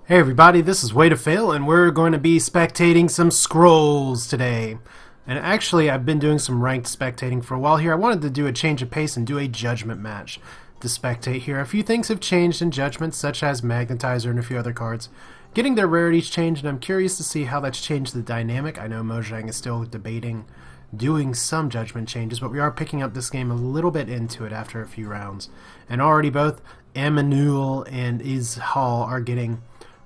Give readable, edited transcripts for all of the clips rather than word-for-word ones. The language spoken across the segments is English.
Hey everybody, this is Way to Fail, and we're going to be spectating some scrolls today. And actually, I've been doing some ranked spectating for a while here. I wanted to do a change of pace and do a Judgment match to spectate here. A few things have changed in Judgment, such as Magnetizer and a few other cards. Getting their rarities changed, and I'm curious to see how that's changed the dynamic. I know Mojang is still debating doing some Judgment changes, but we are picking up this game a little bit into it after a few rounds. And already both Aminuil and Izhual are getting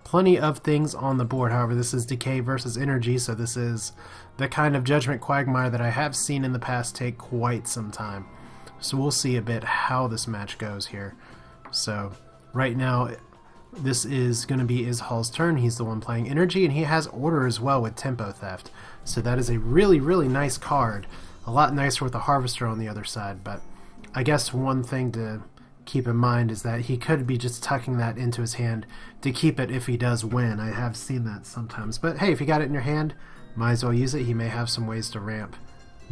plenty of things on the board. However, this is decay versus energy, so this is the kind of Judgment quagmire that I have seen in the past take quite some time. So we'll see a bit how this match goes here. So right now, this is going to be Izhual's turn. He's the one playing energy, and he has order as well with tempo theft. So that is a really, really nice card. A lot nicer with a harvester on the other side, but I guess one thing to keep in mind is that he could be just tucking that into his hand to keep it if he does win. I have seen that sometimes. But hey, if you got it in your hand, might as well use it. He may have some ways to ramp.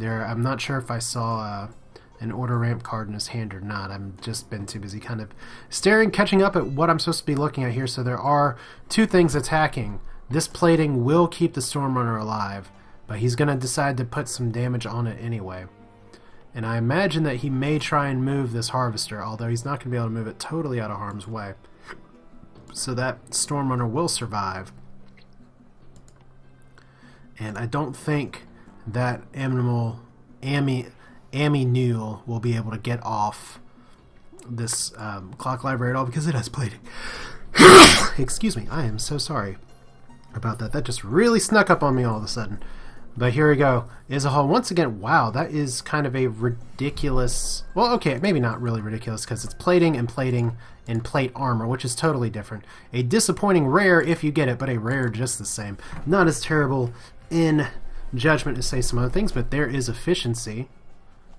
I'm not sure if I saw an order ramp card in his hand or not. I've just been too busy kind of staring, catching up at what I'm supposed to be looking at here. So there are two things attacking. This plating will keep the Stormrunner alive, but he's going to decide to put some damage on it anyway. And I imagine that he may try and move this harvester, although he's not going to be able to move it totally out of harm's way. So that Stormrunner will survive. And I don't think that Aminuil will be able to get off this clock library at all because it has plating. Excuse me, I am so sorry about that. That just really snuck up on me all of a sudden. But here we go. Izhual once again. Wow, that is kind of a ridiculous... Well, okay, maybe not really ridiculous because it's plating and plate armor, which is totally different. A disappointing rare if you get it, but a rare just the same. Not as terrible in Judgment as, say, some other things, but there is efficiency,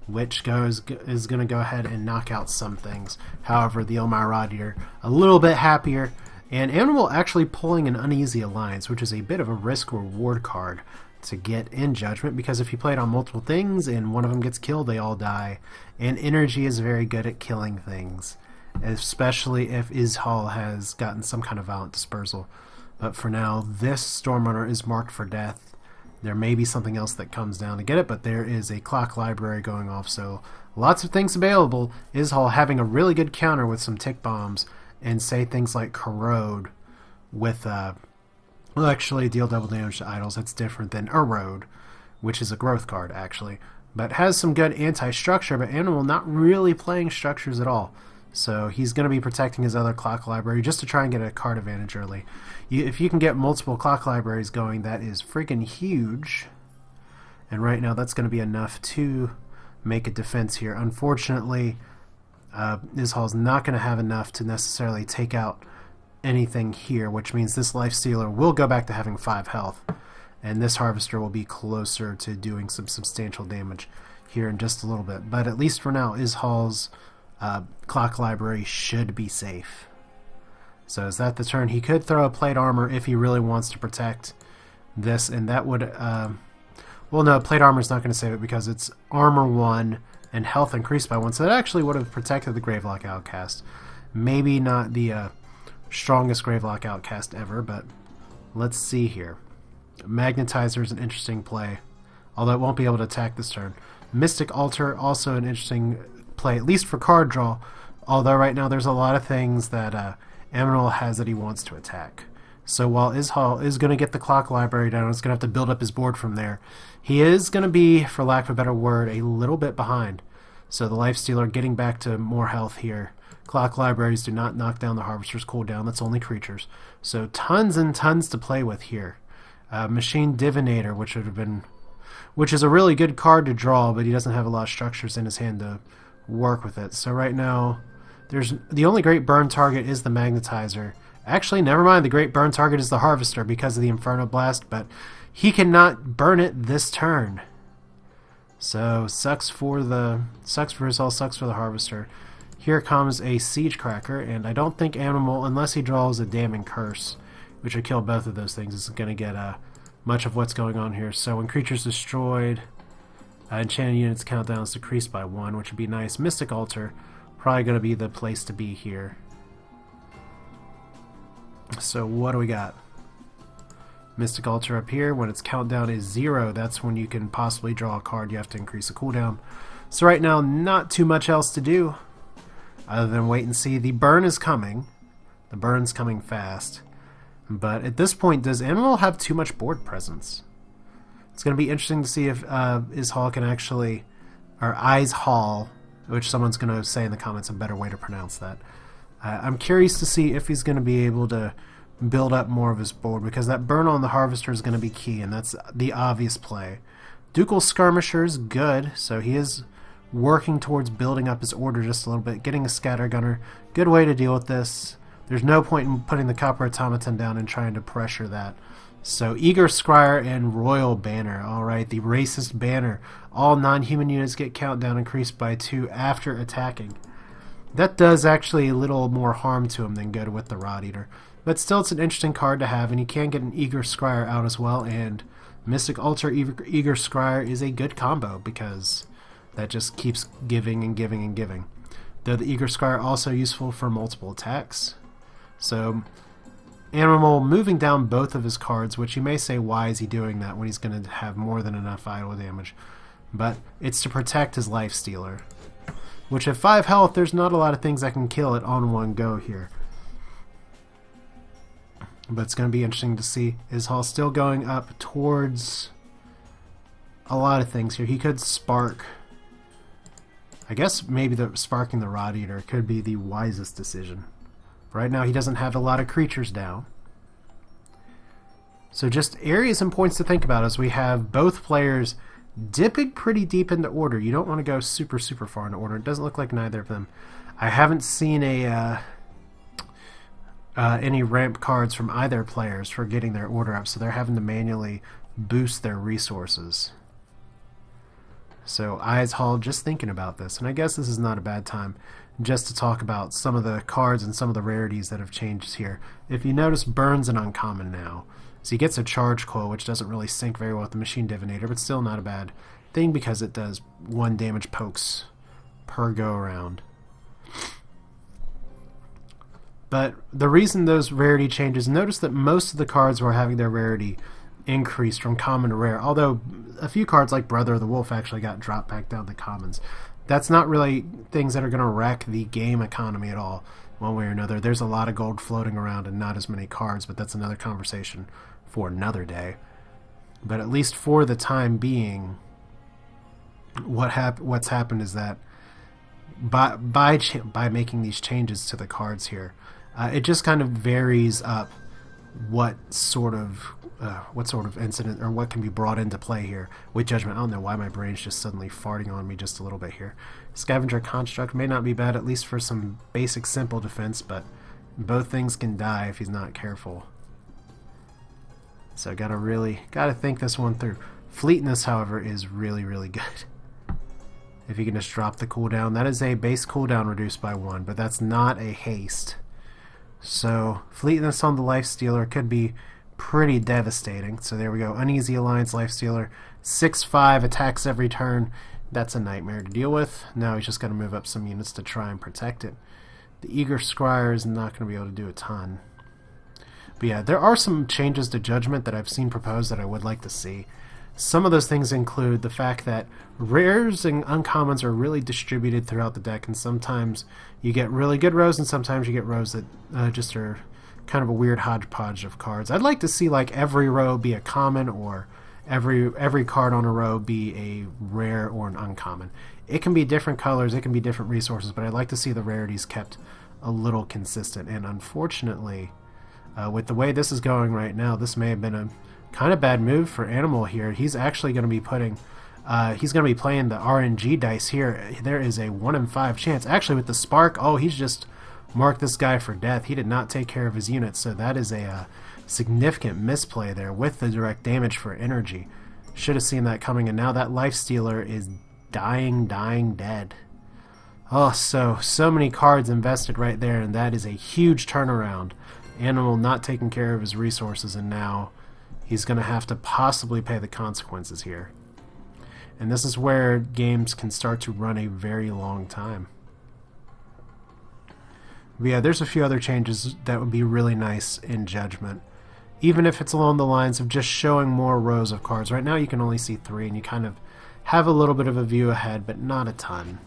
which is going to go ahead and knock out some things. However, the Rod here, a little bit happier. And Aminuil actually pulling an Uneasy Alliance, which is a bit of a risk-reward card to get in Judgment, because if you play it on multiple things and one of them gets killed, they all die. And energy is very good at killing things, especially if Izhual has gotten some kind of violent dispersal. But for now, this Stormrunner is marked for death. There may be something else that comes down to get it, but there is a clock library going off, so lots of things available. Izhual having a really good counter with some tick bombs, and say things like corrode with will actually deal double damage to idols. That's different than erode, which is a growth card actually, but has some good anti-structure. But Aminuil not really playing structures at all, so he's going to be protecting his other clock library just to try and get a card advantage early. If you can get multiple clock libraries going, that is freaking huge, and right now that's going to be enough to make a defense here. Unfortunately, Izhual's not going to have enough to necessarily take out anything here, which means this Life Stealer will go back to having 5 health, and this Harvester will be closer to doing some substantial damage here in just a little bit. But at least for now, Izhual's clock library should be safe. So is that the turn? He could throw a plate armor if he really wants to protect this, and that would well, no, plate armor is not going to save it because it's armor 1 and health increased by 1, so that actually would have protected the Gravelock Outcast. Maybe not the strongest Gravelock Outcast ever, but let's see here. Magnetizer is an interesting play, although it won't be able to attack this turn. Mystic Altar, also an interesting play, at least for card draw, although right now there's a lot of things that Aminuil has that he wants to attack. So while Izhual is going to get the clock library down, he's going to have to build up his board from there. He is going to be, for lack of a better word, a little bit behind. So the Life Stealer getting back to more health here. Clock libraries do not knock down the Harvester's cooldown. That's only creatures. So tons and tons to play with here. Machine Divinator, which is a really good card to draw, but he doesn't have a lot of structures in his hand to work with it. So right now, the only great burn target is the Magnetizer. Actually, never mind. The great burn target is the Harvester because of the Inferno Blast, but he cannot burn it this turn. So sucks for Izhual, sucks for the Harvester. Here comes a Siege Cracker, and I don't think Aminuil, unless he draws a Damning Curse, which would kill both of those things, isn't going to get much of what's going on here. So when creatures destroyed, enchanted units countdown is decreased by 1, which would be nice. Mystic Altar, probably going to be the place to be here. So what do we got? Mystic Altar up here. When its countdown is 0, that's when you can possibly draw a card. You have to increase the cooldown. So right now, not too much else to do other than wait and see. The burn is coming. The burn's coming fast. But at this point, does Aminuil have too much board presence? It's going to be interesting to see if Izhual can actually, or Izhual, which someone's going to say in the comments a better way to pronounce that. I'm curious to see if he's going to be able to build up more of his board, because that burn on the Harvester is going to be key, and that's the obvious play. Ducal Skirmisher is good, so he is working towards building up his order just a little bit, getting a Scattergunner. Good way to deal with this. There's no point in putting the Copper Automaton down and trying to pressure that. So Eager Scryer and Royal Banner. Alright, the racist banner. All non-human units get countdown increased by 2 after attacking. That does actually a little more harm to him than good with the Rod Eater. But still, it's an interesting card to have, and you can get an Eager Scryer out as well, and Mystic Altar Eager Scryer is a good combo because that just keeps giving and giving and giving. Though the Eager Scryer also useful for multiple attacks. So Aminuil moving down both of his cards, which you may say, why is he doing that when he's going to have more than enough idle damage? But it's to protect his Lifestealer, which at 5 health, there's not a lot of things that can kill it on one go here. But it's going to be interesting to see. Izhual still going up towards a lot of things here. He could spark. I guess maybe sparking the Rod Eater could be the wisest decision. Right now he doesn't have a lot of creatures down. So just areas and points to think about as we have both players dipping pretty deep into order. You don't want to go super far into order. It doesn't look like neither of them. I haven't seen any ramp cards from either players for getting their order up, so they're having to manually boost their resources. So Izhual just thinking about this, and I guess this is not a bad time just to talk about some of the cards and some of the rarities that have changed here. If you notice, Burn's an uncommon now. So he gets a Charge Coil, which doesn't really sync very well with the Machine Divinator, but still not a bad thing because it does 1 damage pokes per go around. But the reason those rarity changes, notice that most of the cards were having their rarity increased from common to rare, although a few cards like Brother of the Wolf actually got dropped back down to commons. That's not really things that are going to wreck the game economy at all, one way or another. There's a lot of gold floating around and not as many cards, but that's another conversation for another day. But at least for the time being, what's happened is that by making these changes to the cards here, it just kind of varies up what sort of incident or what can be brought into play here with Judgment. I don't know why my brain's just suddenly farting on me just a little bit here. Scavenger Construct may not be bad, at least for some basic simple defense, but both things can die if he's not careful. So gotta think this one through. Fleetness, however, is really good. If you can just drop the cooldown, that is a base cooldown reduced by 1, but that's not a haste. So Fleetness on the Lifestealer could be pretty devastating. So there we go. Uneasy Alliance Lifestealer, 6/5 attacks every turn. That's a nightmare to deal with. Now he's just going to move up some units to try and protect it. The Eager Scryer is not going to be able to do a ton. But yeah, there are some changes to Judgment that I've seen proposed that I would like to see. Some of those things include the fact that rares and uncommons are really distributed throughout the deck, and sometimes you get really good rows and sometimes you get rows that just are kind of a weird hodgepodge of cards. I'd like to see like every row be a common, or every card on a row be a rare or an uncommon. It can be different colors, it can be different resources, but I'd like to see the rarities kept a little consistent. And unfortunately, with the way this is going right now, this may have been a kind of bad move for Aminuil here. He's actually going to be playing the RNG dice here. There is a 1 in 5 chance. Actually, with the Spark, he's just marked this guy for death. He did not take care of his units, so that is a significant misplay there with the direct damage for energy. Should have seen that coming, and now that Lifestealer is dying, dead. Oh, so many cards invested right there, and that is a huge turnaround. Aminuil not taking care of his resources, and now he's going to have to possibly pay the consequences here. And this is where games can start to run a very long time. But yeah, there's a few other changes that would be really nice in Judgment. Even if it's along the lines of just showing more rows of cards. Right now you can only see 3, and you kind of have a little bit of a view ahead, but not a ton.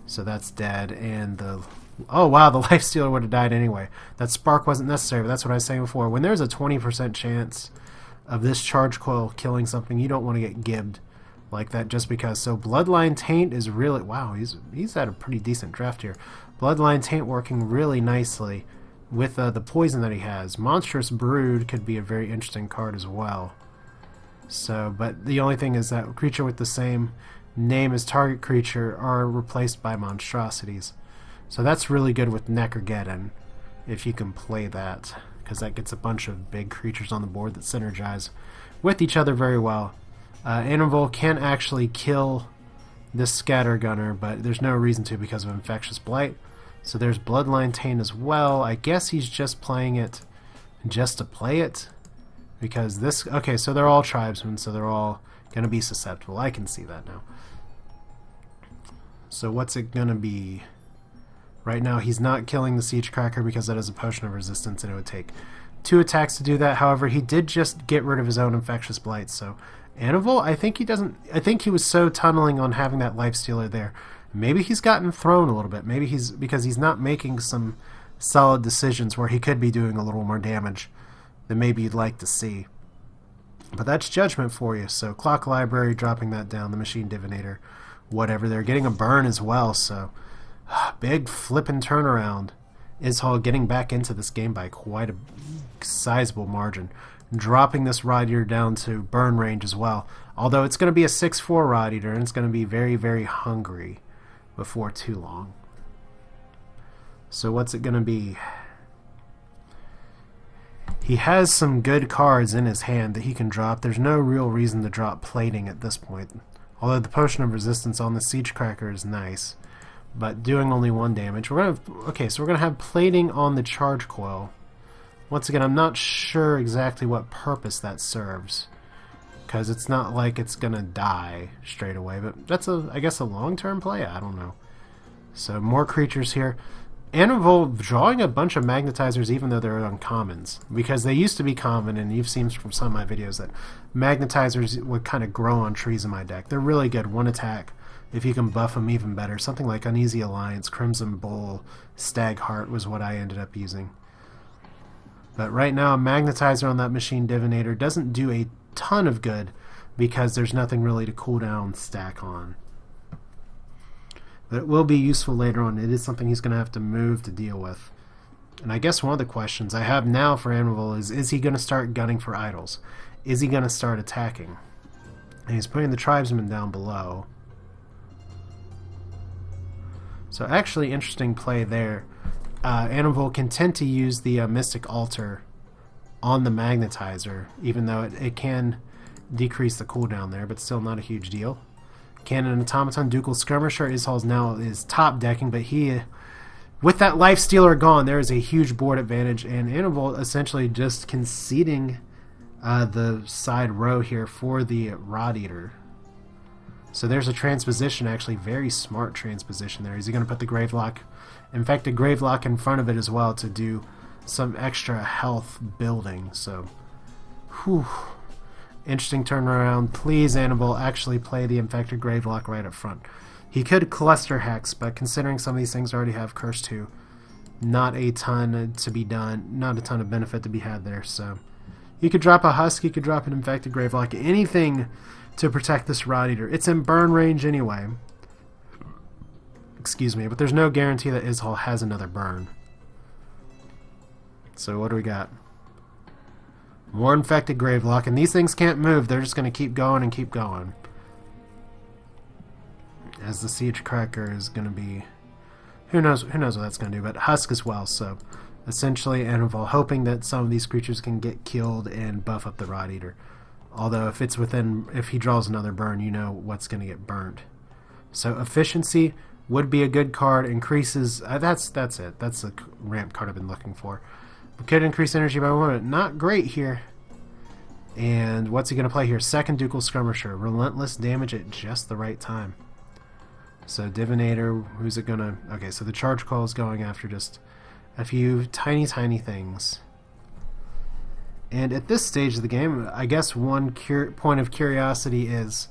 So that's dead, and the... Oh wow, the Lifestealer would have died anyway. That spark wasn't necessary, but that's what I was saying before. When there's a 20% chance of this charge coil killing something, you don't want to get gibbed like that just because. So Bloodline Taint is really... Wow, he's had a pretty decent draft here. Bloodline Taint working really nicely with the poison that he has. Monstrous Brood could be a very interesting card as well. So, but the only thing is that creature with the same name as target creature are replaced by monstrosities. So that's really good with Necrogeddon, if you can play that, because that gets a bunch of big creatures on the board that synergize with each other very well. Aminuil can actually kill this Scattergunner, but there's no reason to because of Infectious Blight. So there's Bloodline Taint as well. I guess he's just playing it just to play it, because this... Okay, so they're all tribesmen, so they're all going to be susceptible. I can see that now. So what's it going to be? Right now he's not killing the Siege Cracker because that is a potion of resistance, and it would take 2 attacks to do that. However, he did just get rid of his own Infectious Blight, so Aminuil, I think he doesn't... I think he was so tunneling on having that Lifestealer there. Maybe he's gotten thrown a little bit. Maybe he's... because he's not making some solid decisions where he could be doing a little more damage than maybe you'd like to see. But that's Judgment for you. So Clock Library, dropping that down, the Machine Divinator, whatever. They're getting a burn as well, so... Big flippin' turnaround. Izhual getting back into this game by quite a sizable margin. Dropping this Rod Eater down to burn range as well. Although it's going to be a 6/4 Rod Eater, and it's going to be very, very hungry before too long. So what's it going to be? He has some good cards in his hand that he can drop. There's no real reason to drop Plating at this point. Although the Potion of Resistance on the Siege Cracker is nice, but doing only 1 damage. We're gonna have Plating on the Charge Coil. Once again, I'm not sure exactly what purpose that serves, because it's not like it's gonna die straight away. But that's I guess a long-term play. I don't know. So more creatures here. Aminuil drawing a bunch of magnetizers, even though they're uncommons, because they used to be common, and you've seen from some of my videos that magnetizers would kind of grow on trees in my deck. They're really good. 1 attack. If you can buff them even better. Something like Uneasy Alliance, Crimson Bull, Stag Heart was what I ended up using. But right now, a Magnetizer on that Machine Divinator doesn't do a ton of good because there's nothing really to cool down stack on. But it will be useful later on. It is something he's going to have to move to deal with. And I guess one of the questions I have now for Aminuil is he going to start gunning for idols? Is he going to start attacking? And he's putting the tribesmen down below. So actually interesting play there. Aminuil can tend to use the Mystic Altar on the Magnetizer, even though it can decrease the cooldown there, but still not a huge deal. Cannon Automaton, Ducal Skirmisher. Izhual's now is top decking, but he, with that Lifestealer gone, there is a huge board advantage, and Aminuil essentially just conceding the side row here for the Rod Eater. So there's a transposition, actually very smart transposition there. Is he going to put the Gravelock, Infected Gravelock in front of it as well to do some extra health building? So, whew. Interesting turnaround. Please, Aminuil, actually play the Infected Gravelock right up front. He could Cluster Hex, but considering some of these things already have Curse 2, not a ton to be done, not a ton of benefit to be had there. So you could drop a Husk, you could drop an Infected Gravelock, anything to protect this Rod Eater. It's in burn range anyway. Excuse me, but there's no guarantee that Izhual has another burn. So what do we got? More Infected Gravelock, and these things can't move. They're just going to keep going and keep going. As the Siege Cracker is going to be... Who knows what that's going to do, but Husk as well. So essentially, Aminuil hoping that some of these creatures can get killed and buff up the Rod Eater. Although if he draws another burn, you know what's going to get burnt. So Efficiency would be a good card. Increases... that's it. That's the ramp card I've been looking for. We could increase energy by 1, but not great here. And what's he going to play here? Second Ducal Skirmisher. Relentless damage at just the right time. So Divinator, who's it gonna... Okay, so the Charge Coil is going after just a few tiny things. And at this stage of the game, I guess one point of curiosity is,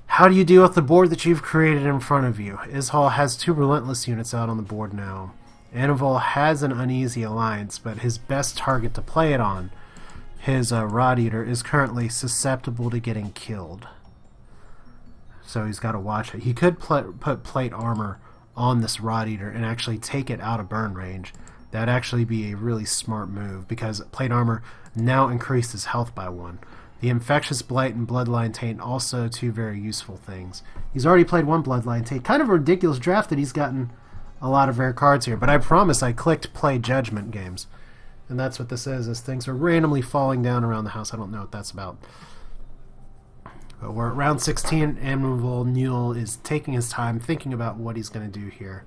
how do you deal with the board that you've created in front of you? Izhual has 2 Relentless units out on the board now. Aminuil has an Uneasy Alliance, but his best target to play it on, his Rod Eater, is currently susceptible to getting killed. So he's got to watch it. He could put Plate Armor on this Rod Eater and actually take it out of burn range. That'd actually be a really smart move, because Plate Armor now increases health by 1. The Infectious Blight and Bloodline Taint, also 2 very useful things. He's already played 1 Bloodline Taint. Kind of a ridiculous draft that he's gotten a lot of rare cards here, but I promise I clicked play Judgement games. And that's what this is things are randomly falling down around the house. I don't know what that's about. But we're at round 16. Aminuil is taking his time, thinking about what he's going to do here.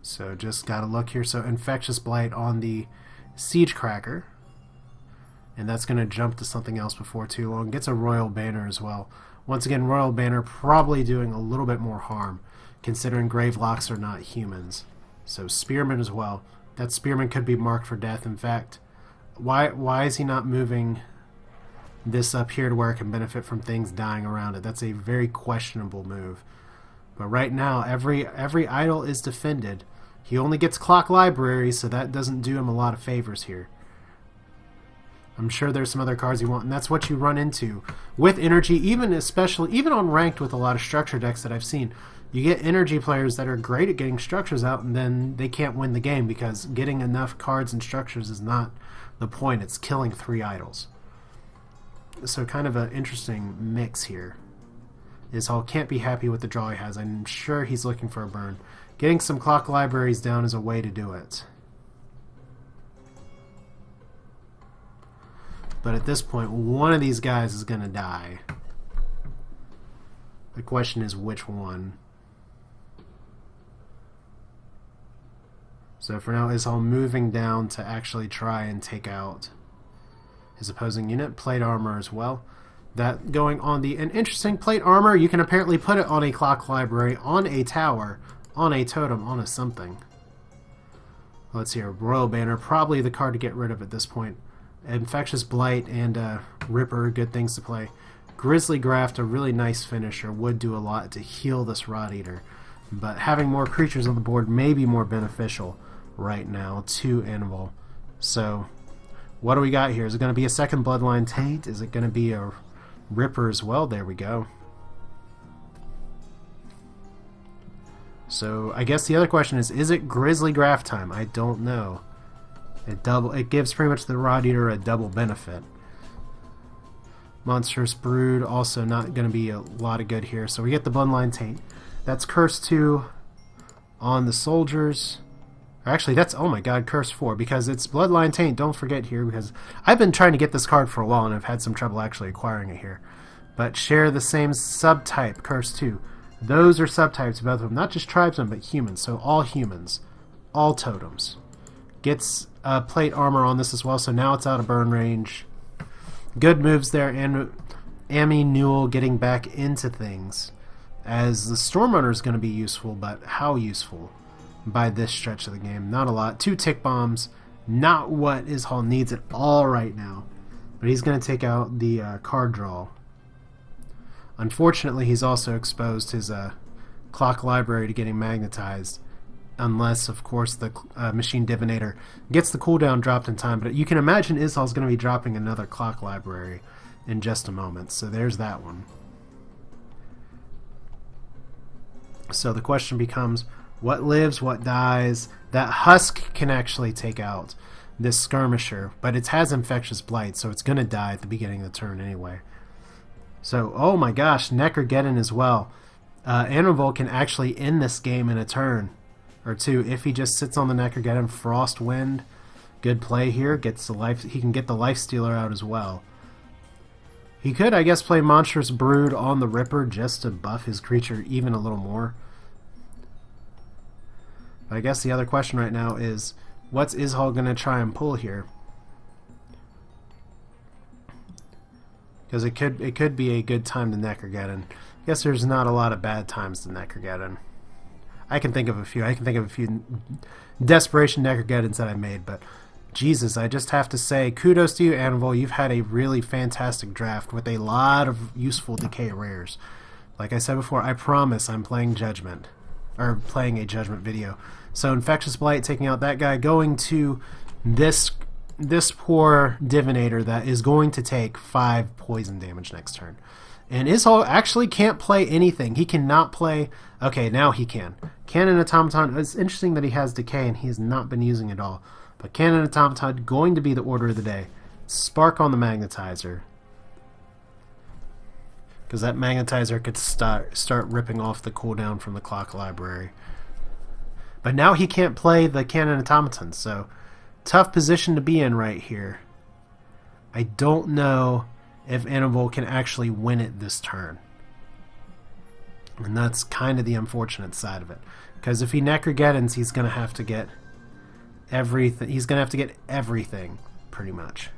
So just got to look here. So Infectious Blight on the Siege Cracker. And that's going to jump to something else before too long. Gets a Royal Banner as well. Once again, Royal Banner probably doing a little bit more harm, considering Gravelocks are not humans. So Spearman as well. That Spearman could be marked for death. In fact, why is he not moving this up here to where it can benefit from things dying around it? That's a very questionable move. But right now, every idol is defended. He only gets Clock Library, so that doesn't do him a lot of favors here. I'm sure there's some other cards you want, and that's what you run into with energy, even on ranked with a lot of structure decks that I've seen. You get energy players that are great at getting structures out, and then they can't win the game because getting enough cards and structures is not the point. It's killing 3 idols. So kind of an interesting mix here. Izhual can't be happy with the draw he has. I'm sure he's looking for a burn. Getting some Clock Libraries down is a way to do it. But at this point, one of these guys is going to die. The question is which one. So for now, Izhual moving down to actually try and take out his opposing unit. Plate Armor as well. That going on an interesting Plate Armor. You can apparently put it on a Clock Library, on a tower, on a totem, on a something. Let's see here. Royal Banner, probably the card to get rid of at this point. Infectious Blight and Ripper, good things to play. Grizzly Graft, a really nice finisher, would do a lot to heal this Rod Eater. But having more creatures on the board may be more beneficial right now to Aminuil. So, what do we got here? Is it going to be a second Bloodline Taint? Is it going to be a Ripper as well? There we go. So, I guess the other question is it Grizzly Graft time? I don't know. It gives pretty much the Rod Eater a double benefit. Monstrous Brood also not going to be a lot of good here. So we get the Bloodline Taint. That's Curse 2 on the soldiers. Or actually, that's, oh my god, Curse 4, because it's Bloodline Taint. Don't forget here, because I've been trying to get this card for a while and I've had some trouble actually acquiring it here. But share the same subtype, Curse 2. Those are subtypes, both of them. Not just tribesmen, but humans. So all humans. All totems. Gets Plate Armor on this as well, so now it's out of burn range. Good moves there, and Aminuil getting back into things. As the Stormrunner is going to be useful, but how useful by this stretch of the game? Not a lot. 2 Tick Bombs, not what Izhual needs at all right now. But he's going to take out the card draw. Unfortunately, he's also exposed his Clock Library to getting magnetized. Unless, of course, the Machine Divinator gets the cooldown dropped in time. But you can imagine Izhual's going to be dropping another Clock Library in just a moment. So there's that one. So the question becomes, what lives, what dies? That Husk can actually take out this Skirmisher. But it has Infectious Blight, so it's going to die at the beginning of the turn anyway. So, oh my gosh, Necrogeddon as well. Aminuil can actually end this game in a turn or 2 if he just sits on the Necrogeddon. Frostwind, good play here. Gets the life. He can get the Lifestealer out as well. He could, I guess, play Monstrous Brood on the Ripper just to buff his creature even a little more. But I guess the other question right now is, what's Izhual going to try and pull here? Because it could be a good time to Necrogeddon. guess there's not a lot of bad times to Necrogeddon. I can think of a few. I can think of a few desperation Necrogeddons that I made, but Jesus, I just have to say, kudos to you, Aminuil. You've had a really fantastic draft with a lot of useful decay rares. Like I said before, I promise I'm playing Judgment, or playing a Judgment video. So Infectious Blight taking out that guy, going to this poor Divinator that is going to take 5 poison damage next turn. And Izhual actually can't play anything. He cannot play... Okay, now he can. Cannon Automaton, it's interesting that he has Decay and he has not been using it all. But Cannon Automaton going to be the order of the day. Spark on the Magnetizer. Because that Magnetizer could start ripping off the cooldown from the Clock Library. But now he can't play the Cannon Automaton, so tough position to be in right here. I don't know if Aminuil can actually win it this turn. And that's kind of the unfortunate side of it. Because if he Necrogeddons, he's going to have to get everything. He's going to have to get everything, pretty much.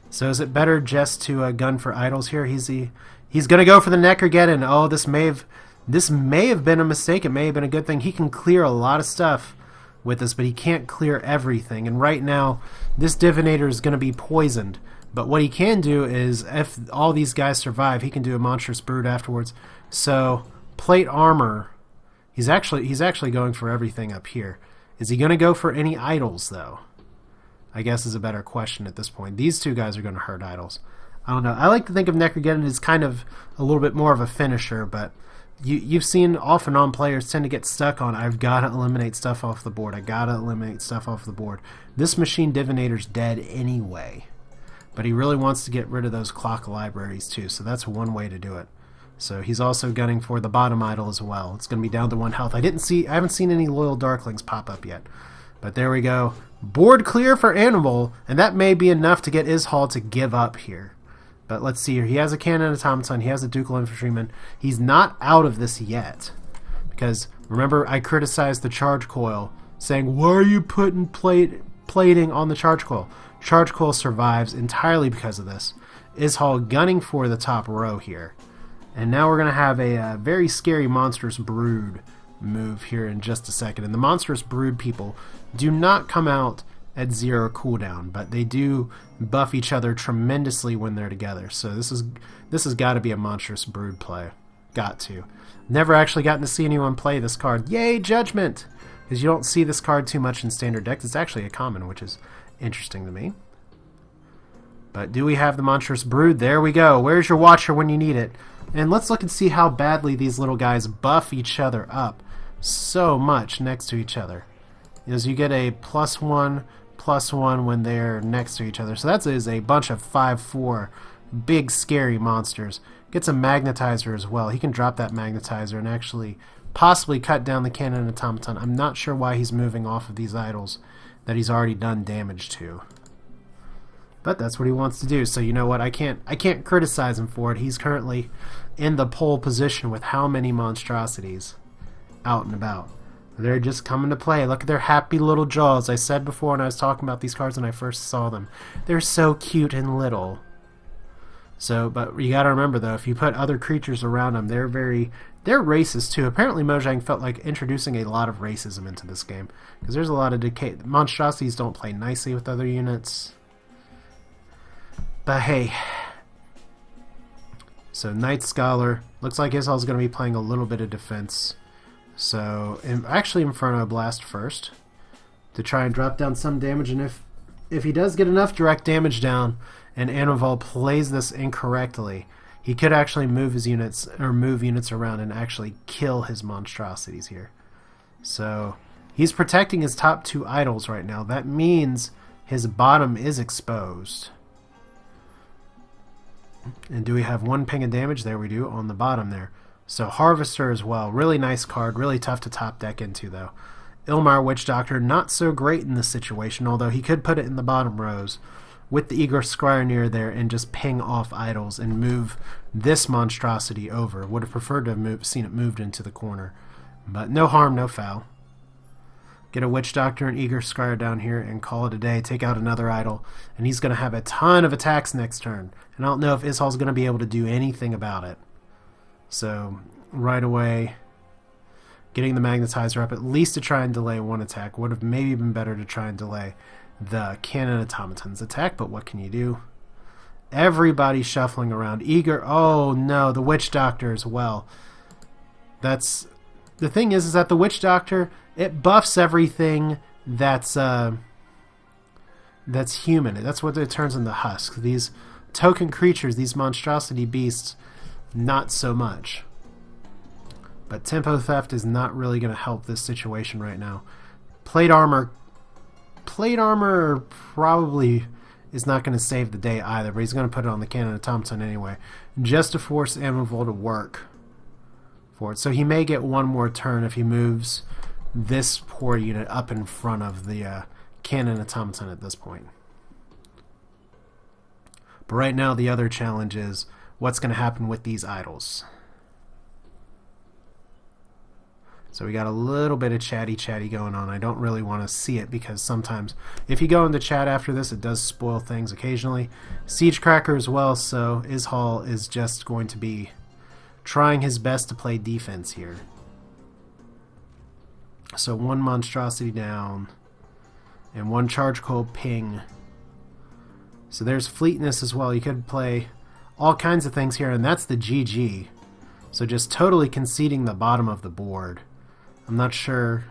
So is it better just to gun for idols here? He's going to go for the Necrogeddon. Oh, this may have been a mistake. It may have been a good thing. He can clear a lot of stuff with this, but he can't clear everything. And right now, this Divinator is going to be poisoned. But what he can do is, if all these guys survive, he can do a Monstrous Brood afterwards. So, plate armor. He's actually going for everything up here. Is he going to go for any idols, though? I guess is a better question at this point. These two guys are going to hurt idols. I don't know. I like to think of Necrogeddon as kind of a little bit more of a finisher, but you've seen off and on players tend to get stuck on, I've got to eliminate stuff off the board. I got to eliminate stuff off the board. This Machine Divinator's dead anyway. But he really wants to get rid of those clock libraries too, so that's one way to do it. So he's also gunning for the bottom idol as well. It's going to be down to 1 health. I haven't seen any Loyal Darklings pop up yet. But there we go. Board clear for Aminuil, and that may be enough to get Izhual to give up here. But let's see here. He has a Cannon Automaton. He has a Ducal Infantryman. He's not out of this yet. Because, remember, I criticized the Charge Coil, saying, why are you putting plating on the Charge Coil? Charge Coil survives entirely because of this. Izhual gunning for the top row here. And now we're going to have a very scary Monstrous Brood move here in just a second. And the Monstrous Brood people do not come out at 0 cooldown, but they do buff each other tremendously when they're together. So this has got to be a Monstrous Brood play. Got to. Never actually gotten to see anyone play this card. Yay, Judgment! Because you don't see this card too much in standard decks. It's actually a common, which is interesting to me. But do we have the Monstrous Brood? There we go. Where's your Watcher when you need it? And let's look and see how badly these little guys buff each other up so much next to each other. As you get a +1/+1 when they're next to each other. So that is a bunch of 5/4 big scary monsters. Gets a Magnetizer as well. He can drop that Magnetizer and actually possibly cut down the Cannon Automaton. I'm not sure why he's moving off of these idols that he's already done damage to. But that's what he wants to do. So you know what? I can't criticize him for it. He's currently in the pole position with how many monstrosities out and about. They're just coming to play. Look at their happy little jaws. I said before when I was talking about these cards when I first saw them. They're so cute and little. So, but you got to remember though, if you put other creatures around them, they're racist too. Apparently Mojang felt like introducing a lot of racism into this game because there's a lot of decay. Monstrosities don't play nicely with other units. But hey, so Night Scholar looks like Izhual's going to be playing a little bit of defense. So actually Inferno Blast first to try and drop down some damage, and if he does get enough direct damage down and Aminuil plays this incorrectly, he could actually move his units or move units around and actually kill his monstrosities here. So he's protecting his top 2 idols right now. That means his bottom is exposed. And do we have 1 ping of damage? There we do on the bottom there. So Harvester as well. Really nice card. Really tough to top deck into though. Ilmar Witch Doctor not so great in this situation, although he could put it in the bottom rows with the Igor Scryer near there and just ping off idols and move this monstrosity over. Would have preferred to have seen it moved into the corner. But no harm, no foul. Get a Witch Doctor and Igor Scryer down here and call it a day. Take out another idol. And he's going to have a ton of attacks next turn. And I don't know if Izhual's going to be able to do anything about it. So right away, getting the magnetizer up at least to try and delay one attack. Would have maybe been better to try and delay the cannon automaton's attack, but what can you do? Everybody shuffling around, eager. Oh no, the witch doctor as well. That's the thing is that the witch doctor, it buffs everything that's human. That's what it turns into husk. These token creatures, these monstrosity beasts, not so much. But tempo theft is not really going to help this situation right now. Plate armor probably is not going to save the day either, but he's going to put it on the cannon automaton anyway, just to force Aminuil to work for it. So he may get one more turn if he moves this poor unit up in front of the cannon automaton at this point. But right now the other challenge is what's going to happen with these idols. So we got a little bit of chatty going on. I don't really want to see it because sometimes if you go into chat after this, it does spoil things occasionally. Siege Cracker as well, so Izhual is just going to be trying his best to play defense here. So one monstrosity down and one charge coil ping. So there's fleetness as well. You could play all kinds of things here, and that's the GG. So just totally conceding the bottom of the board. I'm not sure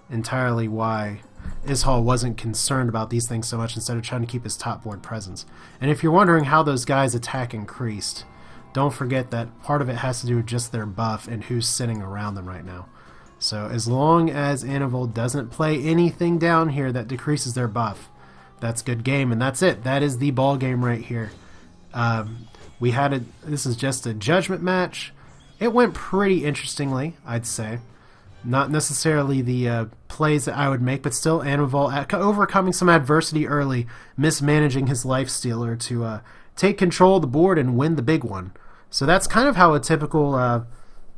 entirely why Izhual wasn't concerned about these things so much instead of trying to keep his top board presence. And if you're wondering how those guys' attack increased, don't forget that part of it has to do with just their buff and who's sitting around them right now. So as long as Aminuil doesn't play anything down here that decreases their buff, that's good game, and that's it. That is the ball game right here. This is just a judgment match. It went pretty interestingly, I'd say. Not necessarily the plays that I would make, but still Aminuil overcoming some adversity early, mismanaging his lifestealer to take control of the board and win the big one. So that's kind of how a typical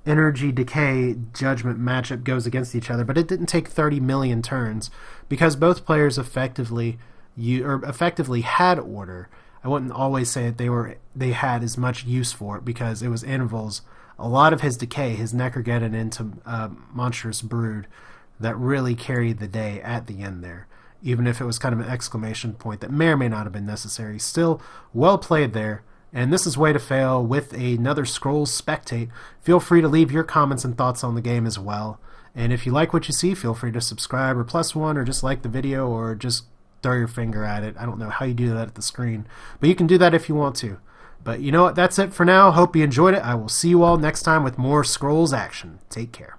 energy decay judgment matchup goes against each other, but it didn't take 30 million turns because both players effectively had order. I wouldn't always say that they had as much use for it because it was Aminuil's a lot of his decay, his Necrogeddon into Monstrous Brood, that really carried the day at the end there. Even if it was kind of an exclamation point that may or may not have been necessary. Still, well played there. And this is Way to Fail with another Scrolls Spectate. Feel free to leave your comments and thoughts on the game as well. And if you like what you see, feel free to subscribe or +1 or just like the video or just throw your finger at it. I don't know how you do that at the screen, but you can do that if you want to. But you know what? That's it for now. Hope you enjoyed it. I will see you all next time with more Scrolls action. Take care.